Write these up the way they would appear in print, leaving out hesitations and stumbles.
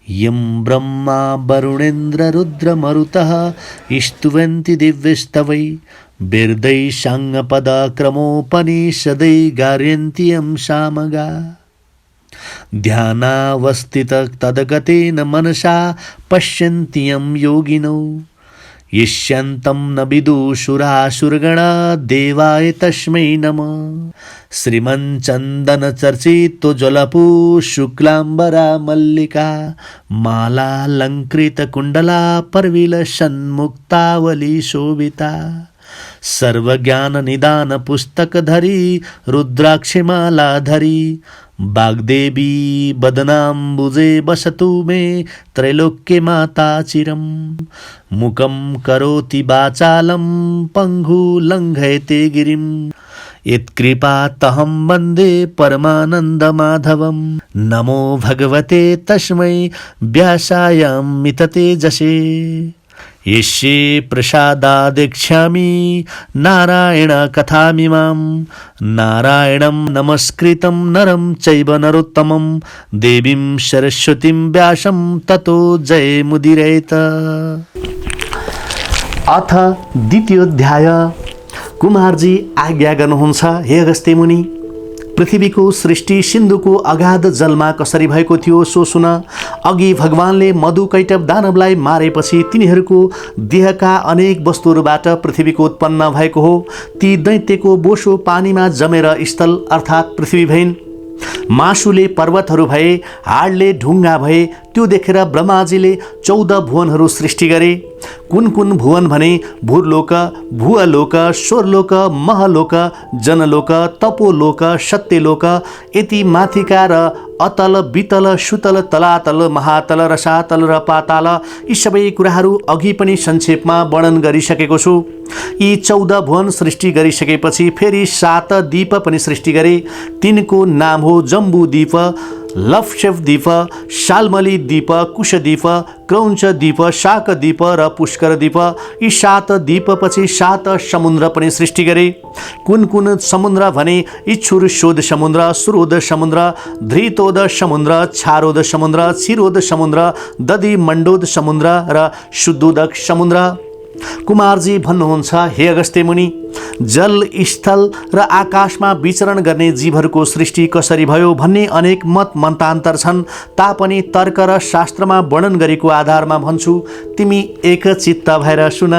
यं ब्रह्मा वरुणेन्द्र रुद्र मरुतः स्तुवन्ति दिव्यस्तवै बिर्दै साङ्गपद क्रमोपनिषदै गार्यन्ति यं सामगा ध्यानावस्थित तद्गतेन मनसा पश्यन्ति यं योगिनो यस्यन्तं न विदुषुरासुरगणा देवाय तस्मै नमः श्रीमच्चन्दन चर्चितो ज्वलपु शुक्लाम्बरा मल्लिका मालालङ्कृत कुण्डला पर्विल सन्मुक्तावली शोभिता सर्वज्ञान निदान पुस्तक धरी रुद्राक्षमाला धरी वाग्देवी बदनाम्बुजे बसतु मे त्रैलोक्ये माता चिरं मुखं करोति वाचालं पङ्गु लङ्घयते गिरिं यत्कृपातहं वन्दे परमानन्दमाधवं नमो भगवते तस्मै व्यासायामिततेजसे यस्य प्रसादादेक्ष्यामि नारायण कथामिमां नारायणं नमस्कृतं नरं चैव नरोत्तमं देवीं सरस्वतीं व्यासं ततो जयमुदीरयेत। अथ द्वितीयोऽध्याय। कुमारजी आज्ञा गर्नुहुन्छ, हे अगस्त्य मुनि, पृथ्वीको सृष्टि सिन्धुको अगाध जलमा कसरी भएको थियो सो सुन। अघि भगवानले मधुकैटभ दानवलाई मारेपछि तिनीहरूको देहका अनेक वस्तुहरूबाट पृथ्वीको उत्पन्न भएको हो। ती दैत्यको बोसो पानीमा जमेर स्थल अर्थात् पृथ्वी भइन्। मासुले पर्वतहरू भए, हाडले ढुङ्गा भए। त्यो देखेर ब्रह्माजीले 14 भुवनहरू सृष्टि गरे। कुन कुन भुवन भने भूलोक, भुवलोक, स्वर्लोक, महलोक, जनलोक, तपोलोक, सत्यलोक, यति माथिका र अतल, वितल, सुतल, तलातल, महातल, रसातल र पाताल, यी सबै कुराहरू अघि पनि संक्षेपमा वर्णन गरिसकेको छु। यी 14 भुवन सृष्टि गरिसकेपछि फेरि 7 द्वीप पनि सृष्टि गरे। तिनको नाम हो जम्बू द्वीप, लक्षद्वीप द्वीप, शाल्मली द्वीप, कुशद्वीप, क्रौञ्च द्वीप, शाक द्वीप र पुष्कर द्वीप। यी 7 द्वीपपछि 7 समुद्र पनि सृष्टि गरे। कुन कुन समुद्र भने इच्छुरशोध समुद्र, सुरोध समुद्र, धृतोद समुद्र, छारोद समुद्र, क्षीरोद समुद्र, दधि मण्डोद समुद्र र शुद्धोदक समुद्र। कुमारजी भन्नुहुन्छ, हे अगस्त्य मुनि, जल, स्थल र आकाशमा विचरण गर्ने जीवहरूको सृष्टि कसरी भयो भन्ने अनेक मत मतान्तर छन्। तापनि तर्क र शास्त्रमा वर्णन गरेको आधारमा भन्छु, तिमी एकचित्त भएर सुन।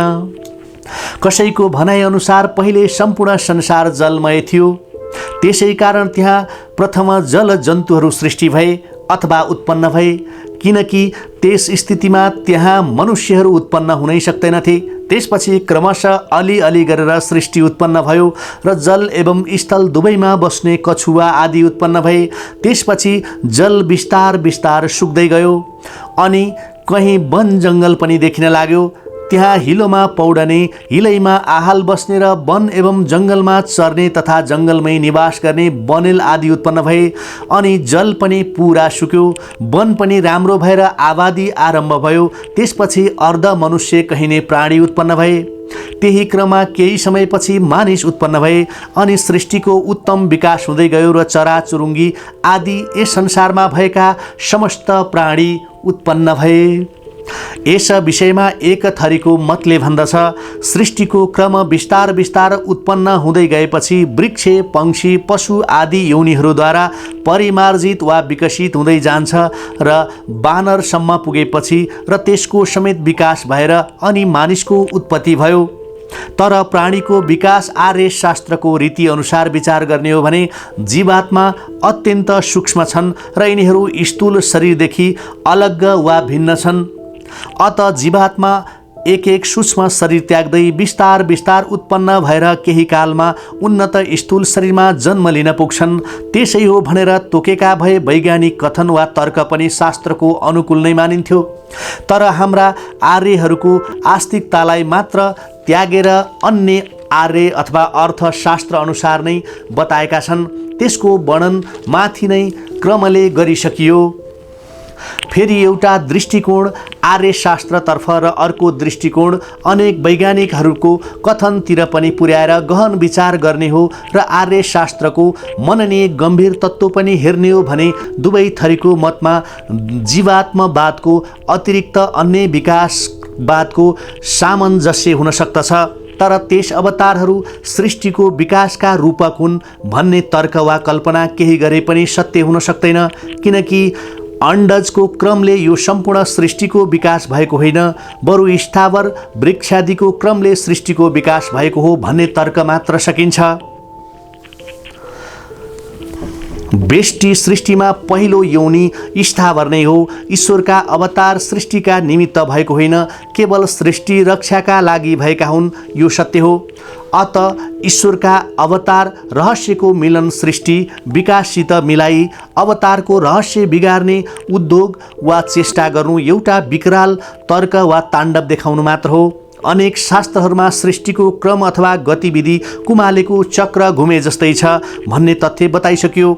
कसैको भनाइअनुसार पहिले सम्पूर्ण संसार जलमय थियो, त्यसै कारण त्यहाँ प्रथम जल जन्तुहरू सृष्टि भए अथवा उत्पन्न भए, किनकि त्यस स्थितिमा त्यहाँ मनुष्यहरू उत्पन्न हुनै सक्दैनथे। त्यसपछि क्रमशः अलि गरेर सृष्टि उत्पन्न भयो र जल एवं स्थल दुवैमा बस्ने कछुवा आदि उत्पन्न भए। त्यसपछि जल बिस्तार बिस्तार सुक्दै गयो अनि कहीँ वन जङ्गल पनि देखिन लाग्यो। त्यहाँ हिलोमा पौडने, हिलैमा आहाल बस्ने र वन एवं जङ्गलमा चर्ने तथा जङ्गलमै निवास गर्ने बनेल आदि उत्पन्न भए। अनि जल पनि पुरा सुक्यो, वन पनि राम्रो भएर आबादी आरम्भ भयो। त्यसपछि अर्ध मनुष्य कहिने प्राणी उत्पन्न भए। त्यही क्रममा केही समयपछि मानिस उत्पन्न भए अनि सृष्टिको उत्तम विकास हुँदै गयो र चराचुरुङ्गी आदि यस संसारमा भएका समस्त प्राणी उत्पन्न भए। यस विषयमा एक थरीको मतले भन्दछ, सृष्टिको क्रम बिस्तार बिस्तार उत्पन्न हुँदै गएपछि वृक्ष, पंक्षी, पशु आदि योनिहरूद्वारा परिमार्जित वा विकसित हुँदै जान्छ र बानरसम्म पुगेपछि र त्यसको समेत विकास भएर अनि मानिसको उत्पत्ति भयो। तर प्राणीको विकास आर्य शास्त्रको रीति अनुसार विचार गर्ने हो भने जीवात्मा अत्यन्त सूक्ष्म छन् र यिनीहरू स्थूल शरीरदेखि अलग वा भिन्न छन्। अत जीवात्मा एक एक सूक्ष्म शरीर त्याग्दै बिस्तार बिस्तार उत्पन्न भएर केही कालमा उन्नत स्थूल शरीरमा जन्म लिन पुग्छन्। त्यसै हो भनेर तोकेका भए वैज्ञानिक कथन वा तर्क पनि शास्त्रको अनुकूल नै मानिन्थ्यो। तर हाम्रा आर्यहरूको आस्तिकतालाई मात्र त्यागेर अन्य आर्य अथवा अर्थशास्त्र अनुसार नै बताएका छन्। त्यसको वर्णन माथि नै क्रमले गरिसकियो। फेरि एउटा दृष्टिकोण आर्य शास्त्रतर्फ र अर्को दृष्टिकोण अनेक वैज्ञानिकहरूको कथनतिर पनि पुर्याएर गहन विचार गर्ने हो र आर्य शास्त्रको मननीय गम्भीर तत्त्व पनि हेर्ने हो भने दुवै थरीको मतमा जीवात्मवादको अतिरिक्त अन्य विकासवादको सामञ्जस्य हुन सक्दछ। तर त्यस अवतारहरू सृष्टिको विकासका रूपक हुन् भन्ने तर्क वा कल्पना केही गरे पनि सत्य हुन सक्दैन, किनकि अण्डजको क्रमले यो सम्पूर्ण सृष्टिको विकास भएको होइन, बरु स्थावर वृक्षादिको क्रमले सृष्टिको विकास भएको हो भन्ने तर्क मात्र सकिन्छ। बेष्टि सृष्टिमा पहिलो योनि स्थावर नै हो। ईश्वरका अवतार सृष्टिका निमित्त भएको होइन, केवल सृष्टि रक्षाका लागि भएका हुन्, यो सत्य हो। अत ईश्वरका अवतार रहस्यको मिलन सृष्टि विकाससित मिलाई अवतारको रहस्य बिगार्ने उद्योग वा चेष्टा गर्नु एउटा विकराल तर्क वा ताण्डव देखाउनु मात्र हो। अनेक शास्त्रहरूमा सृष्टिको क्रम अथवा गतिविधि कुमालेको चक्र घुमे जस्तै छ भन्ने तथ्य बताइसक्यो।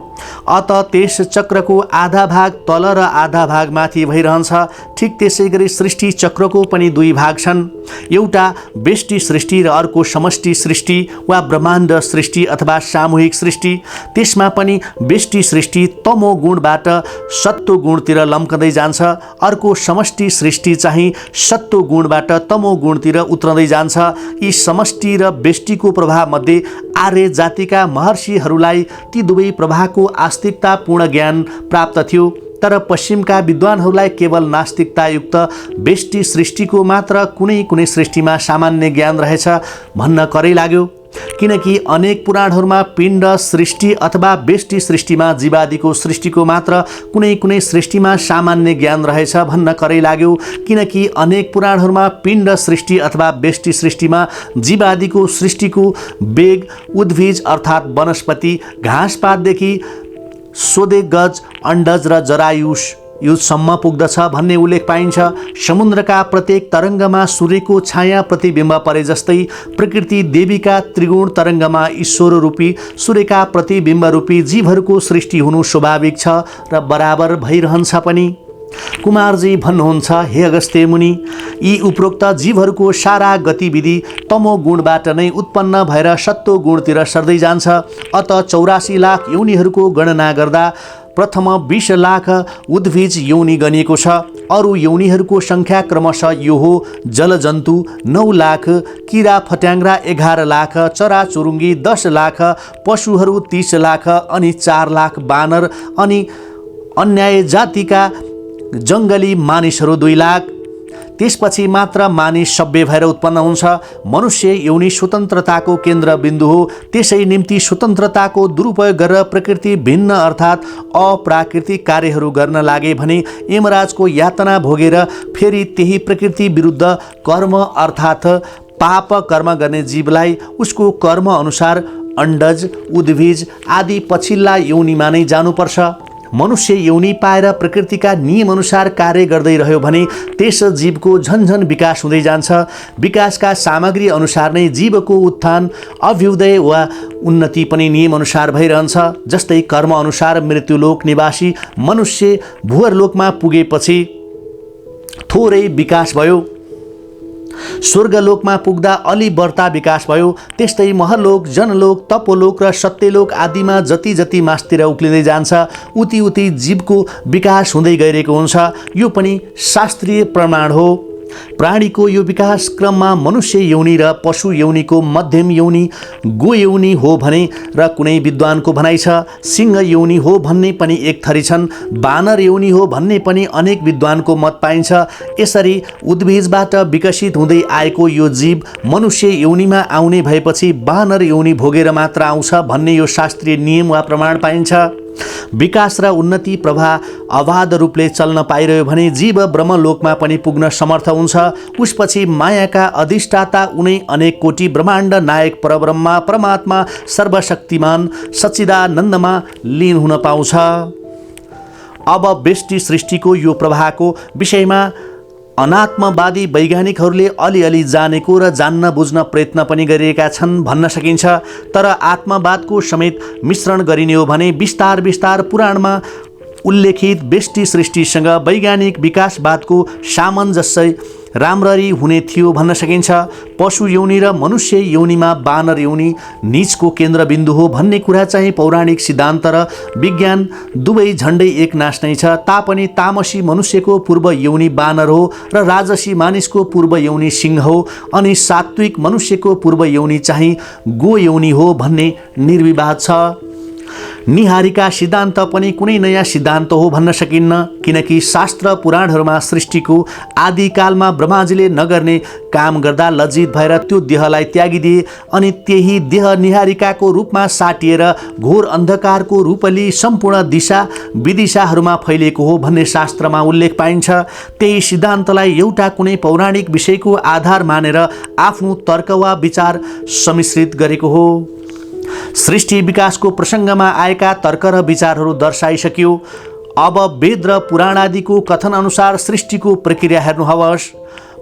अत त्यस चक्रको आधा भाग तल र आधा भाग माथि भइरहन्छ। ठिक त्यसै गरी सृष्टि चक्रको पनि दुई भाग छन्, एउटा बेष्टि सृष्टि र अर्को समष्टि सृष्टि वा ब्रह्माण्ड सृष्टि अथवा सामूहिक सृष्टि। त्यसमा पनि बेष्टि सृष्टि तमो गुणबाट सत्व गुणतिर लम्कँदै जान्छ, अर्को समष्टि सृष्टि चाहिँ सत्व गुणबाट तमो गुणतिर उत्रँदै जान्छ। यी समष्टि र बेष्टिको प्रभाव मध्ये आर्य जातिका महर्षिहरूलाई ती दुवै प्रभावको आस्तिकतापूर्ण ज्ञान प्राप्त थियो, तर पश्चिमका विद्वानहरूलाई केवल नास्तिकतायुक्त बेष्टि सृष्टिको मात्र कुनै कुनै सृष्टिमा सामान्य ज्ञान रहेछ भन्न करै लाग्यो, किनकि अनेक पुराणहरूमा पिण्ड सृष्टि अथवा बेष्टि सृष्टिमा जीवादिको सृष्टिको मात्र कुनै कुनै सृष्टिमा सामान्य ज्ञान रहेछ भन्न करै लाग्यो, किनकि अनेक पुराणहरूमा पिण्ड सृष्टि अथवा बेष्टि सृष्टिमा जीवादिको सृष्टिको वेग उद्भिज अर्थात् वनस्पति घाँसपातदेखि सोधे गज अण्डज र जरायुष युगसम्म पुग्दछ भन्ने उल्लेख पाइन्छ। समुद्रका प्रत्येक तरङ्गमा सूर्यको छाया प्रतिबिम्ब परे जस्तै प्रकृति देवीका त्रिगुण तरङ्गमा ईश्वर रूपी सूर्यका प्रतिबिम्ब रूपी जीवहरूको सृष्टि हुनु स्वाभाविक छ र बराबर भइरहन्छ पनि। कुमारजी भन्नुहुन्छ, हे अगस्त्य मुनि, यी उपरोक्त जीवहरूको सारा गतिविधि तमो गुणबाट नै उत्पन्न भएर सत्व गुणतिर सर्दै जान्छ। अत 84 लाख योनिहरूको गणना गर्दा प्रथम 20 लाख उद्भिज योनि गनिएको छ। अरू योनिहरूको सङ्ख्या क्रमशः यो हो: जलजन्तु 9 लाख, किरा फट्याङ्ग्रा 11 लाख, चराचुरुङ्गी 10 लाख, पशुहरू 30 लाख, अनि 4 लाख बानर, अनि अन्याय जातिका जङ्गली मानिसहरू 2 लाख। त्यसपछि मात्र मानिस सभ्य भएर उत्पन्न हुन्छ। मनुष्य योनि स्वतन्त्रताको केन्द्रबिन्दु हो। त्यसै निम्ति स्वतन्त्रताको दुरुपयोग गरेर प्रकृति भिन्न अर्थात् अप्राकृतिक कार्यहरू गर्न लागे भने यमराजको यातना भोगेर फेरि त्यही प्रकृति विरुद्ध कर्म अर्थात् पाप कर्म गर्ने जीवलाई उसको कर्म अनुसार अण्डज उद्भिज आदि पछिल्ला योनिमा नै जानुपर्छ। मनुष्य योनि पाएर प्रकृतिका नियमअनुसार कार्य गर्दै रह्यो भने त्यस जीवको झन्झन विकास हुँदै जान्छ। विकासका सामग्री अनुसार नै जीवको उत्थान अभ्युदय वा उन्नति पनि नियमअनुसार भइरहन्छ। जस्तै कर्म अनुसार मृत्युलोक निवासी मनुष्य भुवरलोकमा पुगेपछि थोरै विकास भयो, स्वर्गलोकमा पुग्दा अलि बढ्ता विकास भयो। त्यस्तै महलोक, जनलोक, तपोलोक र सत्यलोक आदिमा जति जति मास्तिर उक्लिँदै जान्छ उति उति जीवको विकास हुँदै गइरहेको हुन्छ। यो पनि शास्त्रीय प्रमाण हो। प्राणीको यो विकास क्रममा मनुष्य योनि र पशु योनिको मध्यम योनि गो योनि हो भने र कुनै विद्वानको भनाइ छ सिंह योनि हो भन्ने पनि एक थरी छन्, बानर योनि हो भन्ने पनि अनेक विद्वानको मत पाइन्छ। यसरी उद्भिजबाट विकसित हुँदै आएको यो जीव मनुष्य योनिमा आउने भएपछि बानर योनि भोगेर मात्र आउँछ भन्ने यो शास्त्रीय नियम वा प्रमाण पाइन्छ। विकास र उन्नति प्रवाह अबाध रूपले चल्न पाइरह्यो भने जीव ब्रह्मलोकमा पनि पुग्न समर्थ हुन्छ। उसपछि मायाका अधिष्ठाता उनै अनेक कोटि ब्रह्माण्ड नायक परब्रह्मा परमात्मा सर्वशक्तिमान सच्चिदानन्दमा लीन हुन पाउँछ। अब बेष्टि सृष्टिको यो प्रवाहको विषयमा अनात्मवादी वैज्ञानिकहरूले अलिअलि जानेको र जान्न बुझ्न प्रयत्न पनि गरिरहेका छन् भन्न सकिन्छ। तर आत्मवादको समेत मिश्रण गरिने हो भने बिस्तार बिस्तार पुराणमा उल्लेखित व्यष्टि सृष्टिसँग वैज्ञानिक विकासवादको सामञ्जस्य राम्ररी हुने थियो भन्न सकिन्छ। पशु योनि र मनुष्य योनिमा बानर योनि निजको केन्द्रबिन्दु हो भन्ने कुरा चाहिँ पौराणिक सिद्धान्त र विज्ञान दुवै झण्डै एक नास नै छ। तापनि तामसी मनुष्यको पूर्व योनि बानर हो र राजसी मानिसको पूर्व योनि सिंह हो, अनि सात्विक मनुष्यको पूर्व योनि चाहिँ गो योनि हो भन्ने निर्विवाद छ। निहारीका सिद्धान्त पनि कुनै नयाँ सिद्धान्त हो भन्न सकिन्न, किनकि शास्त्र पुराणहरूमा सृष्टिको आदिकालमा ब्रह्माजीले नगर्ने काम गर्दा लज्जित भएर त्यो देहलाई त्यागिदिए, अनि त्यही देह निहारिकाको रूपमा साटिएर घोर अन्धकारको रूप लिई सम्पूर्ण दिशा विदिशाहरूमा फैलिएको हो भन्ने शास्त्रमा उल्लेख पाइन्छ। त्यही सिद्धान्तलाई एउटा कुनै पौराणिक विषयको आधार मानेर आफ्नो तर्क वा विचार सम्मिश्रित गरेको हो। सृष्टि विकासको प्रसङ्गमा आएका तर्क र विचारहरू दर्शाइसकियो। अब वेद र पुराण आदिको कथन अनुसार सृष्टिको प्रक्रिया हेर्नुहोस्।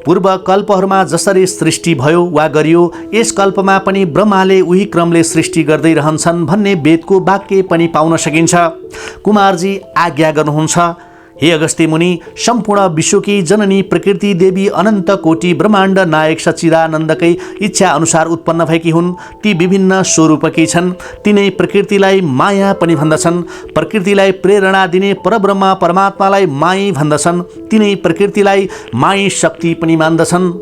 पूर्व कल्पहरूमा जसरी सृष्टि भयो वा गरियो, यस कल्पमा पनि ब्रह्माले उही क्रमले सृष्टि गर्दै रहन्छन् भन्ने वेदको वाक्य पनि पाउन सकिन्छ। कुमारजी आज्ञा गर्नुहुन्छ, हे अगस्त्य मुनि, सम्पूर्ण विश्वकी जननी प्रकृति देवी अनन्त कोटि ब्रह्माण्ड नायक सच्चिदानन्दकै इच्छा अनुसार उत्पन्न भएकी हुन्। ती विभिन्न स्वरूपकी छन्। तिनै प्रकृतिलाई माया पनि भन्दछन्। प्रकृतिलाई प्रेरणा दिने परब्रह्म परमात्मालाई माई भन्दछन्। तिनै प्रकृतिलाई माई शक्ति पनि मान्दछन्।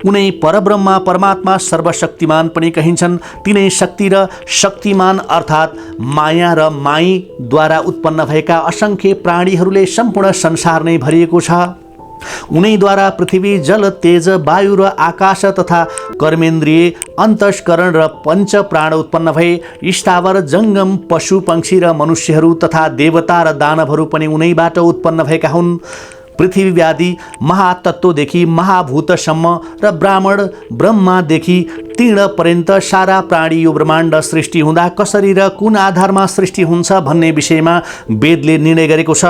उनै परब्रह्म परमात्मा सर्वशक्तिमान पनि कहिन्छन्। तिनै शक्ति र शक्तिमान अर्थात् माया र माईद्वारा उत्पन्न भएका असङ्ख्य प्राणीहरूले सम्पूर्ण संसार नै भरिएको छ। उनैद्वारा पृथ्वी, जल, तेज, वायु र आकाश तथा कर्मेन्द्रिय, अन्तस्करण र पञ्च प्राण उत्पन्न भए। स्थावर, जङ्गम, पशु, पक्षी र मनुष्यहरू तथा देवता र दानवहरू पनि उनैबाट उत्पन्न भएका हुन्। पृथ्वीवादी महातत्त्वदेखि महाभूतसम्म र ब्राह्मण ब्रह्मादेखि तीर्ण पर्यन्त सारा प्राणी यो ब्रह्माण्ड सृष्टि हुँदा कसरी र कुन आधारमा सृष्टि हुन्छ भन्ने विषयमा वेदले निर्णय गरेको छ।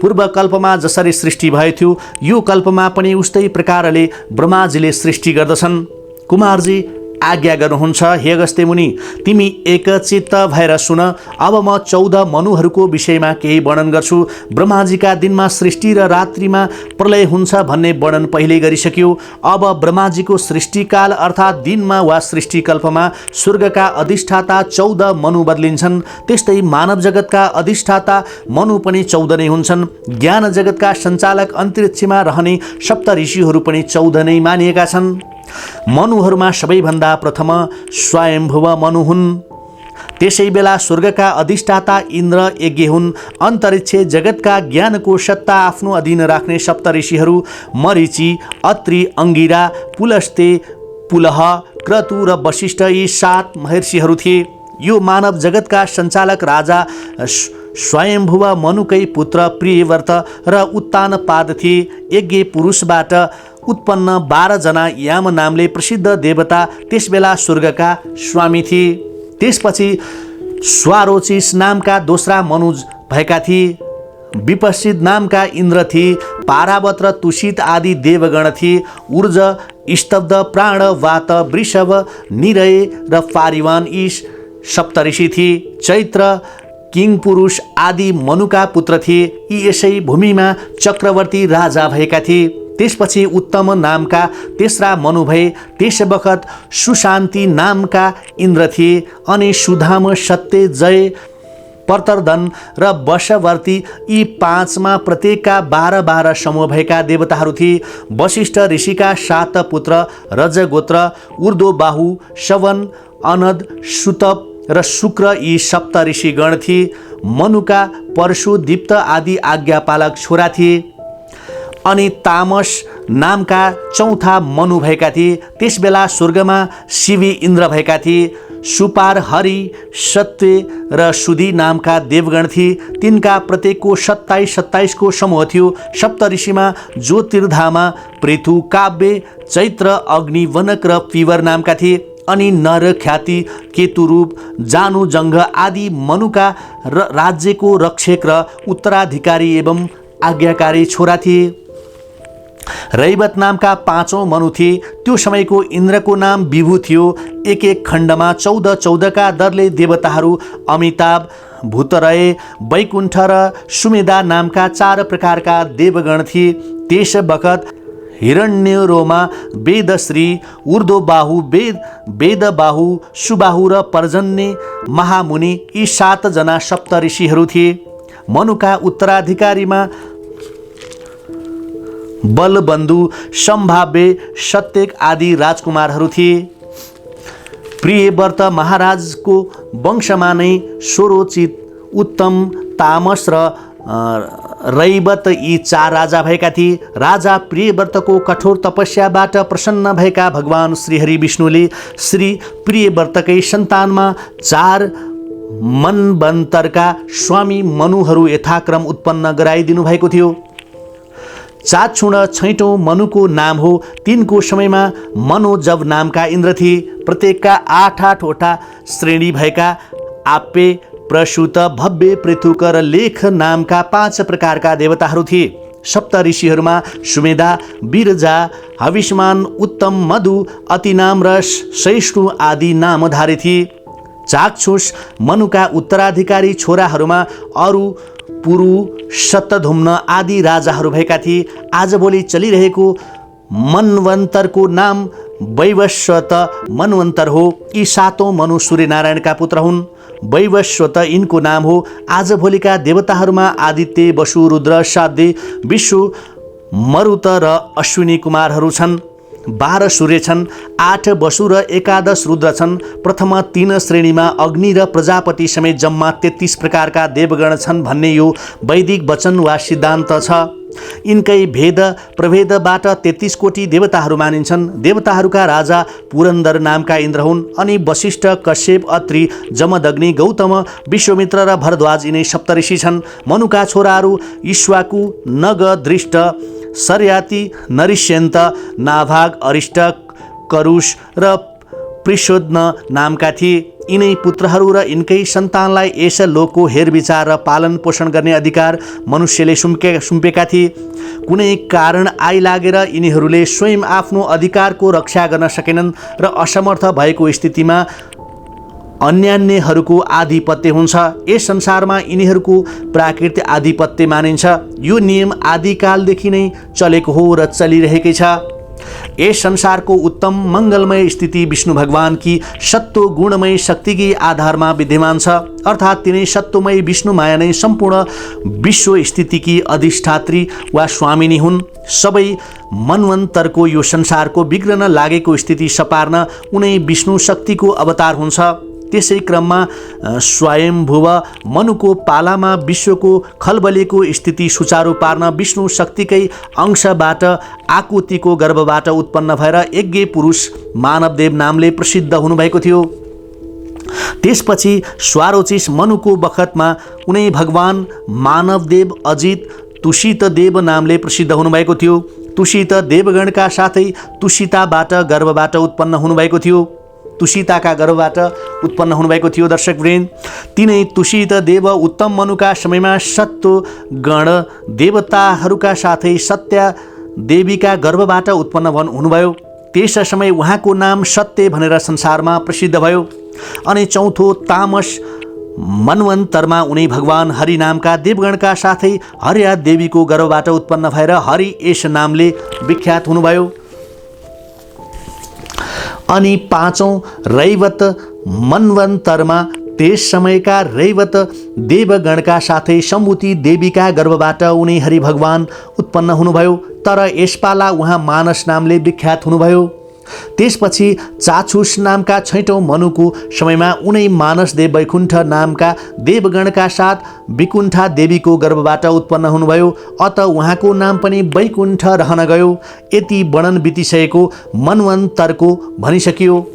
पूर्व कल्पमा जसरी सृष्टि भएथ्यो, यो कल्पमा पनि उस्तै प्रकारले ब्रह्माजीले सृष्टि गर्दछन्। कुमारजी आज्ञा गर्नुहुन्छ, हे अगस्त्य मुनि, तिमी एकचित्त भएर सुन। अब म 14 मनुहरूको विषयमा केही वर्णन गर्छु। ब्रह्माजीका दिनमा सृष्टि र रात्रिमा प्रलय हुन्छ भन्ने वर्णन पहिले गरिसक्यो। अब ब्रह्माजीको सृष्टिकाल अर्थात् दिनमा वा सृष्टिकल्पमा स्वर्गका अधिष्ठाता 14 मनु बदलिन्छन्। त्यस्तै मानव जगतका अधिष्ठाता मनु पनि 14 नै हुन्छन्। ज्ञान जगतका सञ्चालक अन्तरिक्षमा रहने सप्त ऋषिहरू पनि 14 नै मानिएका छन्। मनुहरूमा सबैभन्दा प्रथम स्वयम्भुव मनु हुन्। त्यसै बेला स्वर्गका अधिष्ठाता इन्द्र यज्ञ हुन्। अन्तरिक्ष जगतका ज्ञानको सत्ता आफ्नो अधीन राख्ने सप्त ऋषिहरू मरीचि, अत्रि, अंगिरा, पुलस्ते, पुलह, क्रतु र वशिष्ठ यी 7 महर्षिहरू थिए। यो मानव जगतका सञ्चालक राजा स्वयम्भुव मनुकै पुत्र प्रियव्रत र उत्तानपाद थिए। यज्ञ पुरुषबाट उत्पन्न 12 जना याम नामले प्रसिद्ध देवता त्यसबेला स्वर्गका स्वामी थिए। त्यसपछि स्वारोचिस नामका दोस्रा मनुज भएका थिए। विपश्चित नामका इन्द्र थिए। पारावत र तुषित आदि देवगण थिए। ऊर्ज, स्तब्ध, प्राण, वात, वृषभ, निरय र पारिवान यी सप्तऋषि थिए। चैत्र, किङ पुरुष आदि मनुका पुत्र थिए। यी यसै भूमिमा चक्रवर्ती राजा भएका थिए। त्यसपछि उत्तम नामका तेस्रा मनु भए। त्यस बखत सुशान्ति नामका इन्द्र थिए। अनि सुधाम, सत्य, जय, पर्तर्धन र वशवर्ती यी 5 मा प्रत्येकका 12 समूह भएका देवताहरू थिए। वशिष्ठ ऋषिका 7 पुत्र रजगोत्र, ऊर्ध्वबाहु, शवन, अनद, सुतप र शुक्र यी सप्त ऋषिगण थिए। मनुका परशु, दीप्त आदि आज्ञापालक छोरा थिए। अनि तामस नामका 4था मनु भएका थिए। त्यसबेला स्वर्गमा शिवी इन्द्र भएका थिए। सुपार, हरि, सत्य र सुधी नामका देवगण थिए। तिनका प्रत्येकको 27 को समूह थियो। सप्त ऋषिमा ज्योतिर्धामा, पृथु, काव्य, चैत्र, अग्नि, वनक र पीवर नामका थिए। अनि नर, ख्याति, केतुरूप, जानु, जङ्घ आदि मनुका राज्यको रक्षक र उत्तराधिकारी एवं आज्ञाकारी छोरा थिए। रैवत नामका 5औं मनु थिए। त्यो समयको इन्द्रको नाम विभु थियो। एक खण्डमा 14 का दरले देवताहरू अमिताभ, भूतरय, वैकुण्ठ र सुमेधा नामका 4 प्रकारका देवगण थिए। त्यस बखत हिरण्यरोमा, वेदश्री, ऊर्ध्वबाहु, वेदबाहु, सुबाहु र पर्जन्य महामुनि यी 7 जना सप्तऋषिहरू थिए। मनुका उत्तराधिकारीमा बलबन्धु, सम्भाव्य, सत्यक आदि राजकुमारहरू थिए। प्रियव्रत महाराजको वंशमा नै स्वरोचित, उत्तम, तामस र रैवत यी 4 राजा भएका थिए। राजा प्रियव्रतको कठोर तपस्याबाट प्रसन्न भएका भगवान श्रीहरि विष्णुले श्री प्रियव्रतकै सन्तानमा 4 मनवन्तरका स्वामी मनुहरू यथाक्रम उत्पन्न गराइदिनु भएको थियो। 4 मनुको नाम हो। तिनको समयमा मनोजव नामका इन्द्र थिए। प्रत्येकका 8-8वटा श्रेणी भएका आप्य, प्रसूत, भव्य, पृथुक र लेख नामका 5 प्रकारका देवताहरू थिए। सप्तऋषिहरूमा सुमेधा, बिरजा, हविष्मान, उत्तम, मधु, अतिनाम र सहिष्णु आदि नामधारी थिए। चाक्षुष मनुका उत्तराधिकारी छोराहरूमा अरु, पुरु, शतधुम्न आदि राजाहरू भएका थिए। आजभोलि चलिरहेको मनवन्तरको नाम वैवस्वत मनवन्तर हो। यी 7 मनु सूर्यनारायणका पुत्र हुन्। वैवस्वत यिनको नाम हो। आजभोलिका देवताहरूमा आदित्य, वसु, रुद्र, साध्य, विश्व, मरुत र अश्विनी कुमारहरू छन्। 12 सूर्य छन्, 8 वसु र 11 रुद्र छन्। प्रथम 3 श्रेणीमा अग्नि र प्रजापति समेत जम्मा 33 प्रकारका देवगण छन् भन्ने यो वैदिक वचन वा सिद्धान्त छ। यिनकै भेद प्रभेदबाट 33 कोटी देवताहरू मानिन्छन्। देवताहरूका राजा पुरन्दर नामका इन्द्र हुन्। अनि वशिष्ठ, कश्यप, अत्रि, जमदग्नि, गौतम, विश्वामित्र र भरद्वाज यिनै सप्तऋषि छन्। मनुका छोराहरू इक्ष्वाकु, नग, दृष्ट, सर्याति, नरिष्यन्त, नाभाग, अरिष्ट, करुष र पृषोद्न नामका थिए। यिनै पुत्रहरू र यिनकै सन्तानलाई यस लोकको हेरविचार र पालन पोषण गर्ने अधिकार मनुष्यले सुम्पेका थिए। कुनै कारण आइलागेर यिनीहरूले स्वयं आफ्नो अधिकारको रक्षा गर्न सकेनन् र असमर्थ भएको स्थितिमा अन्यान्यहरूको आधिपत्य हुन्छ। यस संसारमा यिनीहरूको प्राकृतिक आधिपत्य मानिन्छ। यो नियम आदिकालदेखि नै चलेको हो र चलिरहेकै छ। यस संसारको उत्तम मङ्गलमय स्थिति विष्णु भगवानकी सत्व गुणमय शक्तिकै आधारमा विद्यमान छ। अर्थात् तिनै सत्वमय विष्णु माया नै सम्पूर्ण विश्व स्थितिकी अधिष्ठात्री वा स्वामिनी हुन्। सबै मनवन्तरको यो संसारको बिग्रन लागेको स्थिति सपार्न उनै विष्णु शक्तिको अवतार हुन्छ। त्यसै क्रममा स्वयम्भुव मनुको पालामा विश्वको खलबलेको स्थिति सुचारू पार्न विष्णु शक्तिकै अंशबाट आकुतिको गर्भबाट उत्पन्न भएर यज्ञ पुरुष मानवदेव नामले प्रसिद्ध हुनुभएको थियो। त्यसपछि स्वारोचिस मनुको बखतमा उनै भगवान मानवदेव अजित तुषित देव नामले प्रसिद्ध हुनुभएको थियो। तुषित देवगणका साथै तुषिताबाट गर्भबाट उत्पन्न हुनुभएको थियो। तुषिताका गर्भबाट उत्पन्न हुनुभएको थियो। दर्शकवृन्द, तिनै तुषित देव उत्तम मनुका समयमा सत्व गण देवताहरूका साथै सत्या देवीका गर्भबाट उत्पन्न हुनुभयो। त्यस समय उहाँको नाम सत्य भनेर संसारमा प्रसिद्ध भयो। अनि चौथो तामस मनवन्तरमा उनी भगवान हरि नामका देवगणका साथै हर्या देवीको गर्भबाट उत्पन्न भएर हरि यस नामले विख्यात हुनुभयो। अनि पाँचौं रैवत मनवन्तरमा त्यस समयका रैवत देवगणका साथै सम्भूति देवीका गर्भबाट उनी हरि भगवान उत्पन्न हुनुभयो। तर यसपाला उहाँ मानस नामले विख्यात हुनुभयो। त्यसपछि चाक्षुष नामका 6औं मनुको समयमा उनै मानसदेव वैकुण्ठ नामका देवगणका साथ विकुण्ठा देवीको गर्भबाट उत्पन्न हुनुभयो। अत उहाँको नाम पनि वैकुण्ठ रहन गयो। यति वर्णन बितिसकेको मनवन्तरको भनिसकियो।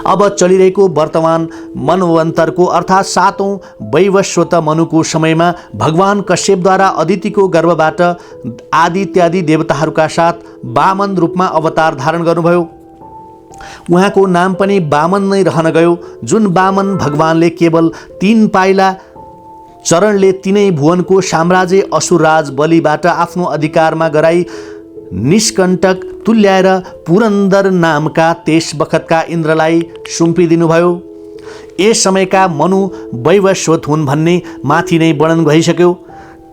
अब चलिरहेको वर्तमान मनवन्तरको अर्थात् 7औं वैवस्वत मनुको समयमा भगवान कश्यपद्वारा अदितिको गर्भबाट आदित्यादि देवताहरूका साथ वामन रूपमा अवतार धारण गर्नुभयो। उहाँको नाम पनि वामन नै रहन गयो। जुन वामन भगवानले केवल 3 पाइला चरणले तिनै भुवनको साम्राज्य असुरराज बलिबाट आफ्नो अधिकारमा गराई निष्कण्टक तुल्याएर पुरन्दर नामका त्यस बखतका इन्द्रलाई सुम्पिदिनुभयो। यस समयका मनु वैवस्वत हुन् भन्ने माथि नै वर्णन भइसक्यो।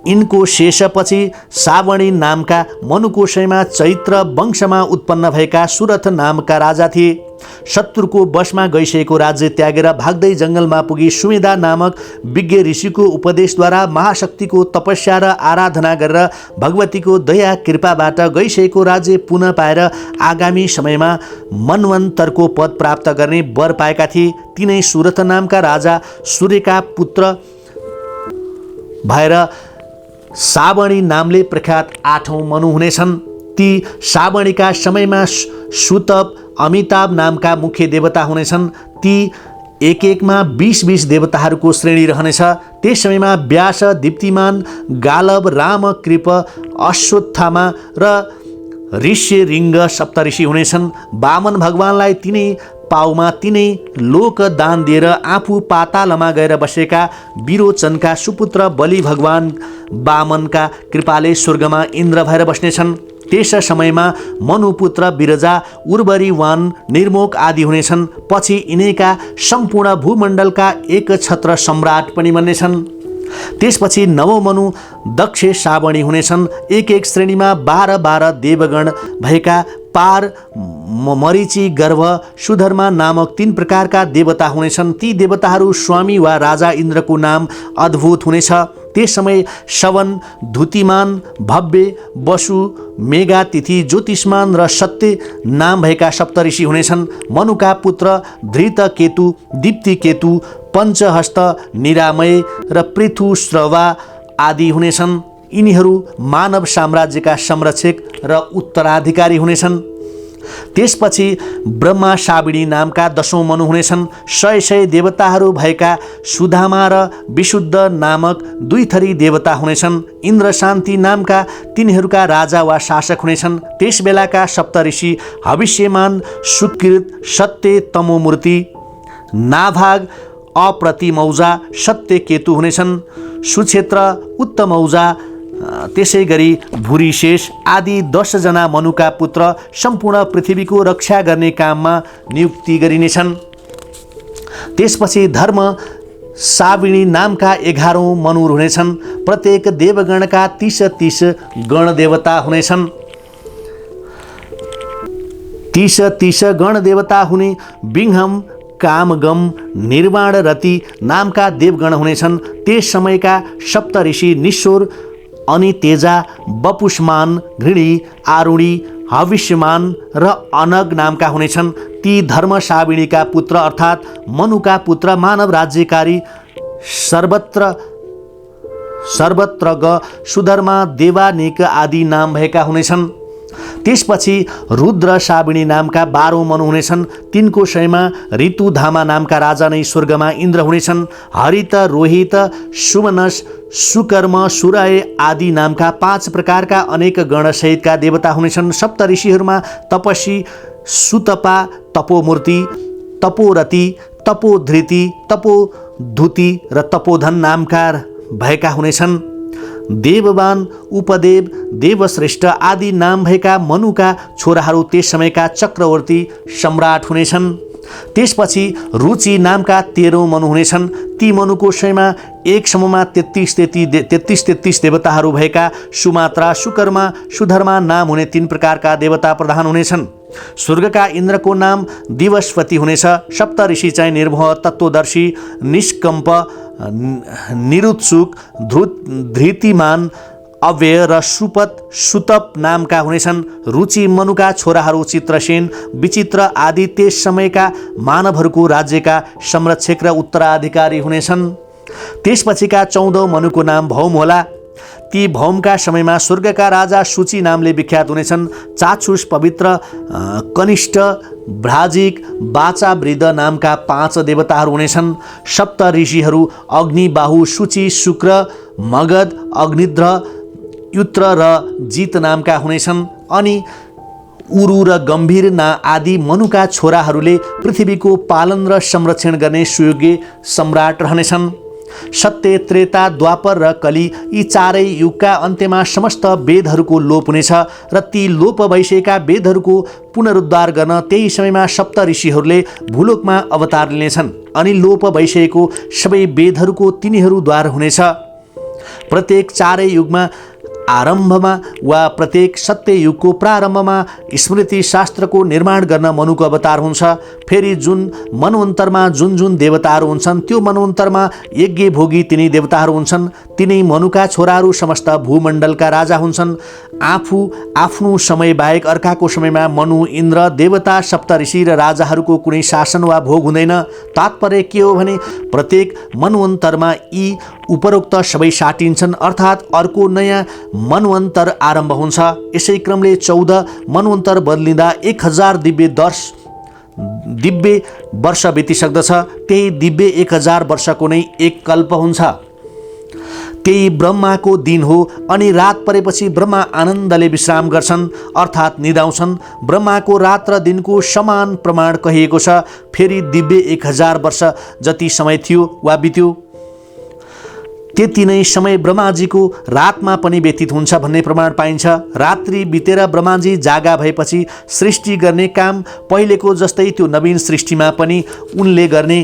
यिनको शेषपछि सावणी नामका मनुकोशैमा चैत्र वंशमा उत्पन्न भएका सुरथ नामका राजा थिए। शत्रुको वशमा गइसकेको राज्य त्यागेर भाग्दै जङ्गलमा पुगी सुमेधा नामक विज्ञ ऋषिको उपदेशद्वारा महाशक्तिको तपस्या र आराधना गरेर भगवतीको दया कृपाबाट गइसकेको राज्य पुनः पाएर आगामी समयमा मन्वन्तरको पद प्राप्त गर्ने वर पाएका थिए। तिनै सुरथ नामका राजा सूर्यका पुत्र भएर सावणी नामले प्रख्यात 8औं मनु हुनेछन्। ती सावणीका समयमा सुतप अमिताभ नामका मुख्य देवता हुनेछन्। ती एक एकमा 20-20 देवताहरूको श्रेणी रहनेछ। त्यस समयमा व्यास, दीप्तिमान, गालव, राम, कृप, अश्वत्थामा र ऋष्यरिङ्ग सप्तऋषि हुनेछन्। वामन भगवानलाई तिनै पाउमा तिनै लोक दान दिएर आफू पातालमा गएर बसेका विरोचनका सुपुत्र बलि भगवान वामनका कृपाले स्वर्गमा इन्द्र भएर बस्नेछन्। त्यस समयमा मनुपुत्र बिरजा, उर्वरी, वान, निर्मोक आदि हुनेछन्। पछि यिनैका सम्पूर्ण भूमण्डलका एक छत्र सम्राट पनि बन्नेछन्। त्यसपछि नवौं मनु दक्ष सावणी हुनेछन्। एक एक श्रेणीमा 12-12 देवगण भएका पार, मरीचि, गर्भ, सुधर्मा नामक 3 प्रकारका देवता हुनेछन्। ती देवताहरू स्वामी वा राजा इन्द्रको नाम अद्भुत हुनेछ। त्यस समय शवन, धुतिमान, भव्य, वसु, मेघातिथि, ज्योतिष्मान र सत्य नाम भएका सप्तऋषि हुनेछन्। मनुका पुत्र धृतकेतु, दीप्तिकेतु, पञ्चहस्त, निरामय र पृथुश्रवा आदि हुनेछन्। यिनीहरू मानव साम्राज्यका संरक्षक र उत्तराधिकारी हुनेछन्। त्यसपछि ब्रह्मा साविणी नामका 10औं मनु हुनेछन्। 100 देवताहरू भएका सुधामा र विशुद्ध नामक 2 थरी देवता हुनेछन्। इन्द्र, शान्ति नामका तिनीहरूका राजा वा शासक हुनेछन्। त्यस बेलाका सप्तऋषि हविष्यमान, सुकृत, सत्य, तमोमूर्ति, नाभाग, अप्रतिमौजा, सत्य केतु हुनेछन्। सुक्षेत्र, उत्तमौजा, त्यसै गरी भूरिशेष आदि 10 जना मनुका पुत्र सम्पूर्ण पृथ्वीको रक्षा गर्ने काममा नियुक्ति गरिनेछन्। त्यसपछि धर्म साविणी नामका 11औं मनु हुनेछन्। प्रत्येक देवगणका 30 गणदेवता हुनेछन्। 30 गणदेवता हुने बिंहम, कामगम, निर्वाण रति नामका देवगण हुनेछन्। त्यस समयका सप्तऋषि निश्चोर, अनितेजा, बपुष्मान, घृणी, आरुणी, हविष्यमान र अनग नामका हुनेछन्। ती धर्म साविणीका पुत्र अर्थात् मनुका पुत्र मानव राज्यकारी सर्वत्रग, सुधर्मा, देवानिक आदि नाम भएका हुनेछन्। त्यसपछि रुद्र साविणी नामका 12औं मनु हुनेछन्। तिनको शयमा ऋतुधामा नामका राजा नै स्वर्गमा इन्द्र हुनेछन्। हरित, रोहित, सुमनस, सुकर्म, सुरय आदि नामका 5 प्रकारका अनेक गणसहितका देवता हुनेछन्। सप्तऋषिहरूमा तपस्वी, सुतपा, तपोमूर्ति, तपोरति, तपोधृति, तपोधुति र तपोधन नामका भएका हुनेछन्। देववान, उपदेव, देवश्रेष्ठ आदि नाम भएका मनुका छोराहरू त्यस समयका चक्रवर्ती सम्राट हुनेछन्। त्यसपछि रुचि नामका 13औं मनु हुनेछन्। ती मनुको शयमा एक समूहमा 33 देवताहरू भएका सुमात्रा, सुकर्मा, सुधर्मा नाम हुने 3 प्रकारका देवता प्रधान हुनेछन्। स्वर्गका इन्द्रको नाम दिवस्पति हुनेछ। सप्तऋषि चाहिँ निर्भय, तत्त्वदर्शी, निष्कम्प, निरुत्सुक, धृतिमान, अव्यय र सुतप नामका हुनेछन्। रुचि मनुका छोराहरू चित्रसेन, विचित्र आदि त्यस समयका मानवहरूको राज्यका संरक्षक र उत्तराधिकारी हुनेछन्। त्यसपछिका 14औं मनुको नाम भौम होला। ती भौमका समयमा स्वर्गका राजा सूची नामले विख्यात हुनेछन्। चाक्षुष, पवित्र, कनिष्ठ, भ्राजिक, बाचा, वृद्ध नामका 5 देवताहरू हुनेछन्। सप्त ऋषिहरू अग्नि, बाहु, सूची, शुक्र, मगध, अग्निद्र, युत्र र जित नामका हुनेछन्। अनि उरु र गम्भीर आदि मनुका छोराहरूले पृथ्वीको पालन र संरक्षण गर्ने सुयोग्य सम्राट रहनेछन्। सत्य, त्रेता, द्वापर र कली यी चारै युगका अन्त्यमा समस्त वेदहरूको लोप हुनेछ र ती लोप भइसकेका वेदहरूको पुनरुद्धार गर्न त्यही समयमा सप्त ऋषिहरूले भूलोकमा अवतार लिनेछन् अनि लोप भइसकेको सबै वेदहरूको तिनीहरूद्वारा हुनेछ। प्रत्येक चारै युगमा आरम्भमा वा प्रत्येक सत्य युगको प्रारम्भमा स्मृति शास्त्रको निर्माण गर्न मनुको अवतार हुन्छ। फेरि जुन मनवन्तरमा जुन जुन देवताहरू हुन्छन् त्यो मनवन्तरमा यज्ञ भोगी तिनी देवताहरू हुन्छन्। तिनै मनुका छोराहरू समस्त भूमण्डलका राजा हुन्छन्। आफू आफ्नो समय बाहेक अर्काको समयमा मनु, इन्द्र, देवता, सप्तऋषि र राजाहरूको कुनै शासन वा भोग हुँदैन। तात्पर्य के हो भने प्रत्येक मनवन्तरमा यी उपरोक्त सबै साटिन्छन्, अर्थात् अर्को नयाँ मनवन्तर आरम्भ हुन्छ। यसै क्रमले 14 मनवन्तर बदलिँदा 1000 दिव्य वर्ष बितिसक्दछ। त्यही दिव्य 1000 वर्षको नै एक कल्प हुन्छ। त्यही ब्रह्माको दिन हो अनि रात परेपछि ब्रह्मा आनन्दले विश्राम गर्छन् अर्थात् निदाउँछन्। ब्रह्माको रात र दिनको समान प्रमाण कहिएको छ। फेरि दिव्य 1000 वर्ष जति समय थियो वा बित्यो त्यति नै समय ब्रह्माजीको रातमा पनि व्यतीत हुन्छ भन्ने प्रमाण पाइन्छ। रात्रि बितेर ब्रह्माजी जागा भएपछि सृष्टि गर्ने काम पहिलेको जस्तै त्यो नवीन सृष्टिमा पनि उनले गर्ने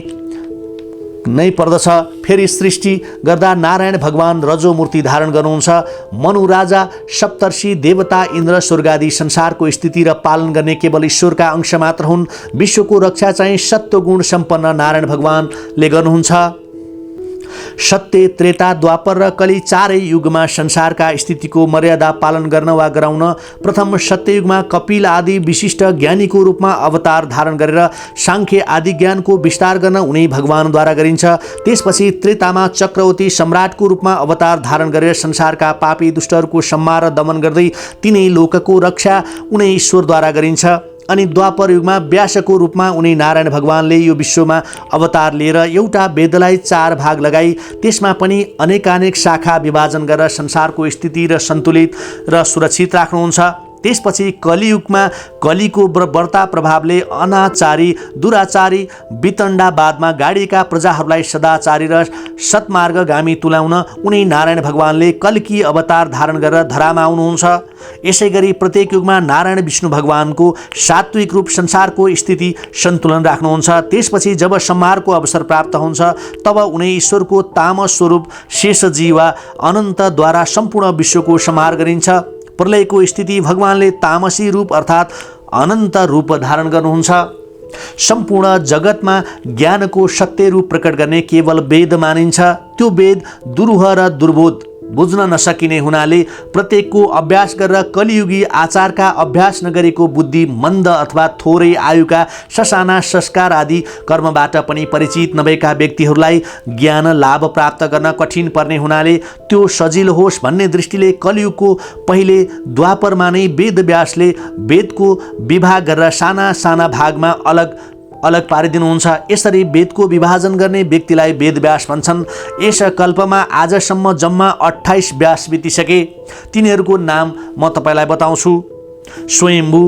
नै पर्दछ। फेरि सृष्टि गर्दा नारायण भगवान रजो मूर्ति धारण गर्नुहुन्छ। मनु राजा, सप्तर्षि, देवता, इन्द्र, स्वर्गादि संसारको स्थिति र पालन गर्ने केवल ईश्वरका अंश मात्र हुन्। विश्वको रक्षा चाहिँ सत्वगुण सम्पन्न नारायण भगवानले गर्नुहुन्छ। सत्य, त्रेता, द्वापर र कली चारै युगमा संसारका स्थितिको मर्यादा पालन गर्न वा गराउन प्रथम सत्ययुगमा कपिल आदि विशिष्ट ज्ञानीको रूपमा अवतार धारण गरेर सांख्य आदि ज्ञानको विस्तार गर्न उनी भगवानद्वारा गरिन्छ। त्यसपछि त्रेतामा चक्रवर्ती सम्राटको रूपमा अवतार धारण गरेर संसारका पापी दुष्टहरूको संहार र दमन गर्दै तिनै लोकको रक्षा उनी ईश्वरद्वारा गरिन्छ। अनि द्वापर युगमा व्यासको रूपमा उनी नारायण भगवानले यो विश्वमा अवतार लिएर एउटा वेदलाई 4 भाग लगाई त्यसमा पनि अनेकानेक शाखा विभाजन गरेर संसारको स्थिति र सन्तुलित र सुरक्षित राख्नुहुन्छ। त्यसपछि कलियुगमा कलीको बढ्ता प्रभावले अनाचारी, दुराचारी, वितण्डावादमा गाडिएका प्रजाहरूलाई सदाचारी र सत्मार्गगामी तुल्याउन उनी नारायण भगवानले कल्की अवतार धारण गरेर धरामा आउनुहुन्छ। यसै गरी प्रत्येक युगमा नारायण विष्णु भगवानको सात्विक रूप संसारको स्थिति सन्तुलन राख्नुहुन्छ। त्यसपछि जब संहारको अवसर प्राप्त हुन्छ तब उनी ईश्वरको तामस स्वरूप शेषजी वा अनन्तद्वारा सम्पूर्ण विश्वको संहार गरिन्छ। प्रलयको स्थिति भगवानले तामसी रूप अर्थात् अनन्त रूप धारण गर्नुहुन्छ। सम्पूर्ण जगतमा ज्ञानको सत्य रूप प्रकट गर्ने केवल वेद मानिन्छ। त्यो वेद दुरूह र दुर्बोध बुझ्न नसकिने हुनाले प्रत्येकको अभ्यास गरेर कलियुगी आचारका अभ्यास नगरेको बुद्धि मन्द अथवा थोरै आयुका ससाना संस्कार आदि कर्मबाट पनि परिचित नभएका व्यक्तिहरूलाई ज्ञान लाभ प्राप्त गर्न कठिन पर्ने हुनाले त्यो सजिलो होस् भन्ने दृष्टिले कलियुगको पहिले द्वापरमा नै वेदव्यासले वेदको विभाग गरेर साना साना भागमा अलग पारिदिनुहुन्छ। यसरी वेदको विभाजन गर्ने व्यक्तिलाई वेदव्यास भन्छन्। यस कल्पमा आजसम्म जम्मा 28 व्यास बितिसके। तिनीहरूको नाम म तपाईलाई बताउँछु। स्वयम्भू,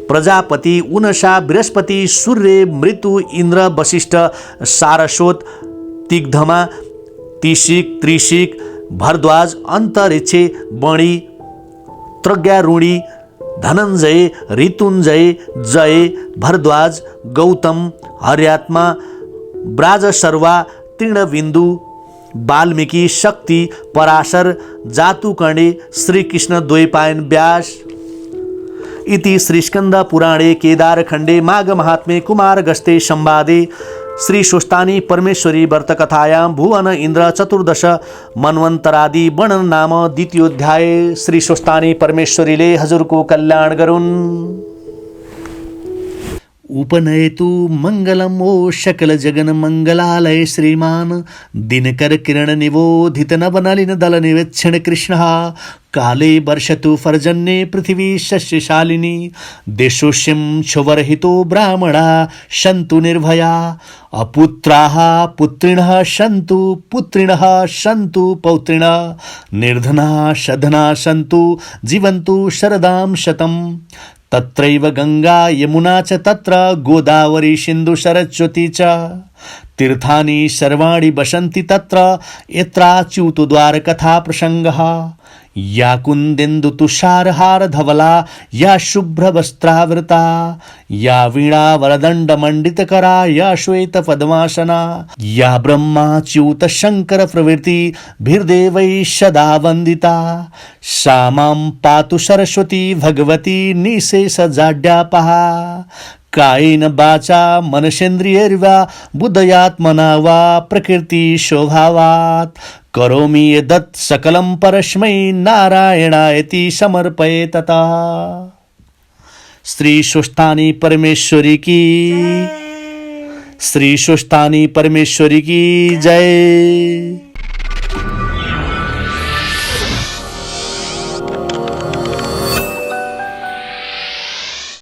प्रजापति, उनसा, बृहस्पति, सूर्य, मृत्यु, इन्द्र, वशिष्ठ, सारस्वत, तिग्धमा, तिशिक, त्रिशिक, भरद्वाज, अन्तरिक्षे, वणि, त्रज्ञारूढी, धनञ्जय, ऋतुञ्जय, जय, भरद्वाज, गौतम, हर्यात्मा, ब्राजसर्वा, तृणबिन्दु, वाल्मीकि, शक्ति, पराशर, जातुकर्णी, श्रीकृष्ण द्वैपायन व्यास इति श्रीस्कन्द पुराणे केदारखण्डे माघ महात्म्ये कुमारगस्ते संवादे श्री स्वस्तानी परमेश्वरी व्रतकथायां भुवन इंद्र चतुर्दश मन्वन्तरादि वर्णन नाम द्वितीयोध्याय। श्री स्वस्तानी परमेश्वरीले हजुरको कल्याण गरून्। उपनयतु मंगलम ओ सकल जगन मंगलालय श्रीमान दिनकर किरण निबोधित नवनलिन दल निवेक्षण कृष्ण काले वर्षतु पर्जन्ये पृथिवी शस्यशालिनी देशोष्यं क्षुवरहितो ब्राह्मणा सन्तु निर्भया अपुत्राः पुत्रिणः सन्तु पुत्रिणः सन्तु पौत्रिणः निर्धनाः सधनाः सन्तु जीवन्तु शरदां शतम् तत्रैव गंगा यमुना च तत्र गोदावरी सिंधु सरस्वती च तीर्थानि सर्वाणि वसन्ति तत्र यत्राच्युतद्वार कथा प्रसंगः या कुन्देन्दु तुषारहार धवला या शुभ्रवस्त्रावृता या वीणा वरदण्डमण्डितकरा या श्वेत पद्मासना या ब्रह्माच्युत शंकर प्रवृत्ति भीर्देवैः सदा वन्दिता सा मां पातु सरस्वती भगवती निशेषजाड्यापहा कायेन वाचा मनसेन्द्रियैर्वा बुद्धयात्मना वा प्रकृति स्वभावात् करोमि यदत् सकलं परस्मै नारायणायति समर्पये ततः। श्री सुष्टानी परमेश्वरी की, श्री सुष्टानी परमेश्वरी की जय।